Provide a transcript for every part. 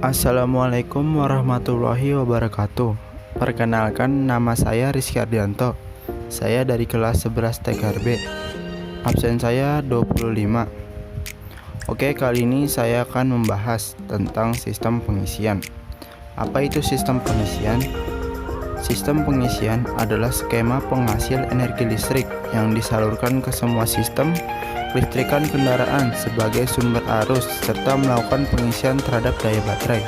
Assalamualaikum warahmatullahi wabarakatuh. Perkenalkan, nama saya Rizky Ardianto. Saya dari kelas 11 TKRB. Absen saya 25. Oke, kali ini saya akan membahas tentang sistem pengisian. Apa itu sistem pengisian? Sistem pengisian adalah skema penghasil energi listrik yang disalurkan ke semua sistem listrikan kendaraan sebagai sumber arus serta melakukan pengisian terhadap daya baterai.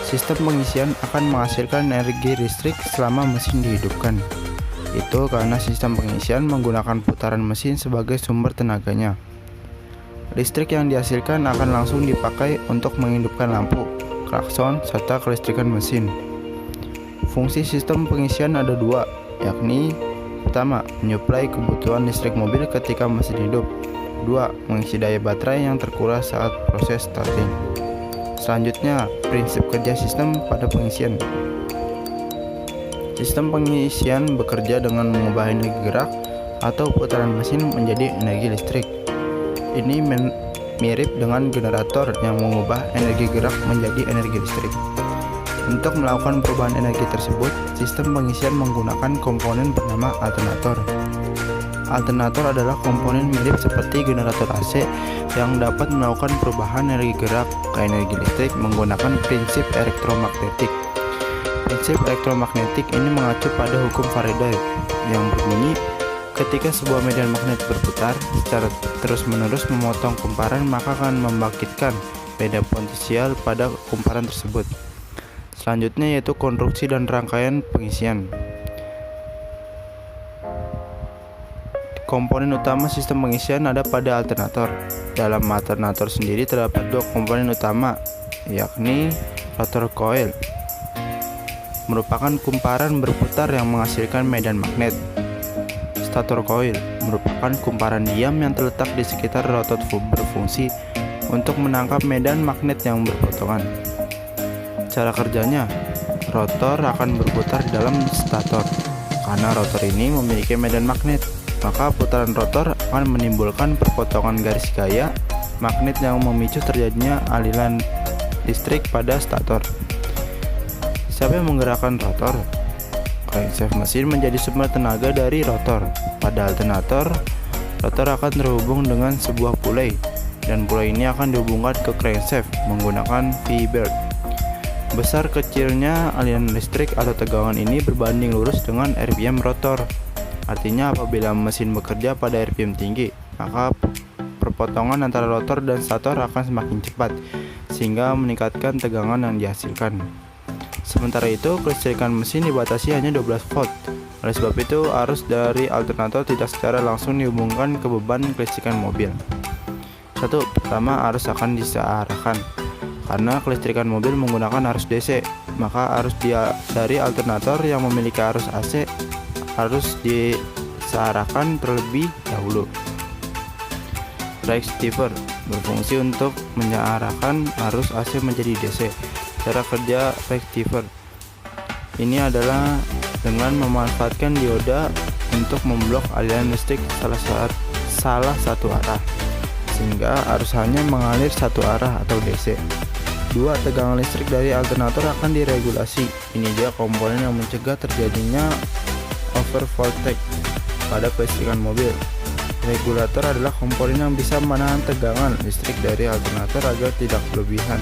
Sistem pengisian akan menghasilkan energi listrik selama mesin dihidupkan. Itu karena sistem pengisian menggunakan putaran mesin sebagai sumber tenaganya. Listrik yang dihasilkan akan langsung dipakai untuk menghidupkan lampu, klakson, serta kelistrikan mesin. Fungsi sistem pengisian ada dua, yakni pertama, menyuplai kebutuhan listrik mobil ketika mesin hidup. Dua, mengisi daya baterai yang terkuras saat proses starting. Selanjutnya, prinsip kerja sistem pada pengisian. Sistem pengisian bekerja dengan mengubah energi gerak atau putaran mesin menjadi energi listrik. Ini mirip dengan generator yang mengubah energi gerak menjadi energi listrik. Untuk melakukan perubahan energi tersebut, sistem pengisian menggunakan komponen bernama alternator. Alternator adalah komponen mirip seperti generator AC yang dapat melakukan perubahan energi gerak ke energi listrik menggunakan prinsip elektromagnetik. Prinsip elektromagnetik ini mengacu pada hukum Faraday yang berbunyi, ketika sebuah medan magnet berputar secara terus-menerus memotong kumparan, maka akan membangkitkan medan potensial pada kumparan tersebut. Selanjutnya yaitu konstruksi dan rangkaian pengisian. Komponen utama sistem pengisian ada pada alternator. Dalam alternator sendiri terdapat dua komponen utama, yakni rotor coil, merupakan kumparan berputar yang menghasilkan medan magnet. Stator coil merupakan kumparan diam yang terletak di sekitar rotor berfungsi untuk menangkap medan magnet yang berpotongan. Cara kerjanya, rotor akan berputar di dalam stator. Karena rotor ini memiliki medan magnet, maka putaran rotor akan menimbulkan perpotongan garis gaya magnet yang memicu terjadinya aliran listrik pada stator. Siapa yang menggerakkan rotor? Crankshaft mesin menjadi sumber tenaga dari rotor. Pada alternator, rotor akan terhubung dengan sebuah pulai, dan pulai ini akan dihubungkan ke crankshaft menggunakan V-bearing. Besar kecilnya aliran listrik atau tegangan ini berbanding lurus dengan RPM rotor. Artinya apabila mesin bekerja pada RPM tinggi, maka perpotongan antara rotor dan stator akan semakin cepat, sehingga meningkatkan tegangan yang dihasilkan. Sementara itu, kelistrikan mesin dibatasi hanya 12 volt. Oleh sebab itu, arus dari alternator tidak secara langsung dihubungkan ke beban kelistrikan mobil. Pertama, arus akan disearahkan. Karena kelistrikan mobil menggunakan arus DC, maka arus dari alternator yang memiliki arus AC harus disearahkan terlebih dahulu. Rectifier berfungsi untuk menyearahkan arus AC menjadi DC. Cara kerja rectifier ini adalah dengan memanfaatkan dioda untuk memblok aliran listrik salah satu arah, sehingga arus hanya mengalir satu arah atau DC. Tegangan listrik dari alternator akan diregulasi. Ini dia komponen yang mencegah terjadinya overvoltage pada kelistrikan mobil. Regulator adalah komponen yang bisa menahan tegangan listrik dari alternator agar tidak berlebihan.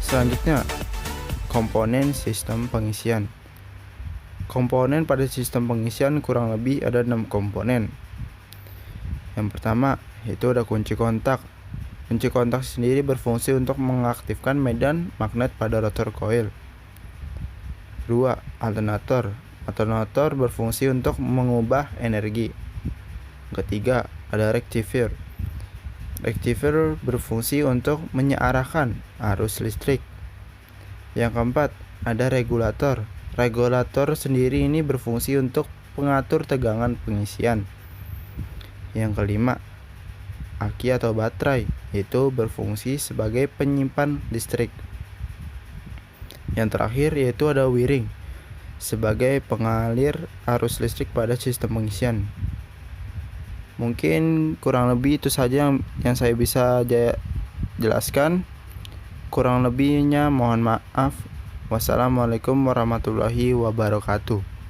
Selanjutnya, komponen sistem pengisian. Komponen pada sistem pengisian kurang lebih ada 6 komponen. Yang pertama, yaitu ada kunci kontak. Kunci kontak sendiri berfungsi untuk mengaktifkan medan magnet pada rotor coil. 2. Alternator. Alternator berfungsi untuk mengubah energi. Ketiga, ada rectifier. Rectifier berfungsi untuk menyearahkan arus listrik. Yang keempat, ada regulator. Regulator sendiri ini berfungsi untuk mengatur tegangan pengisian. Yang kelima, aki atau baterai, yaitu berfungsi sebagai penyimpan listrik. Yang terakhir yaitu ada wiring, sebagai pengalir arus listrik pada sistem pengisian. Mungkin kurang lebih itu saja yang saya bisa jelaskan. Kurang lebihnya mohon maaf. Wassalamualaikum warahmatullahi wabarakatuh.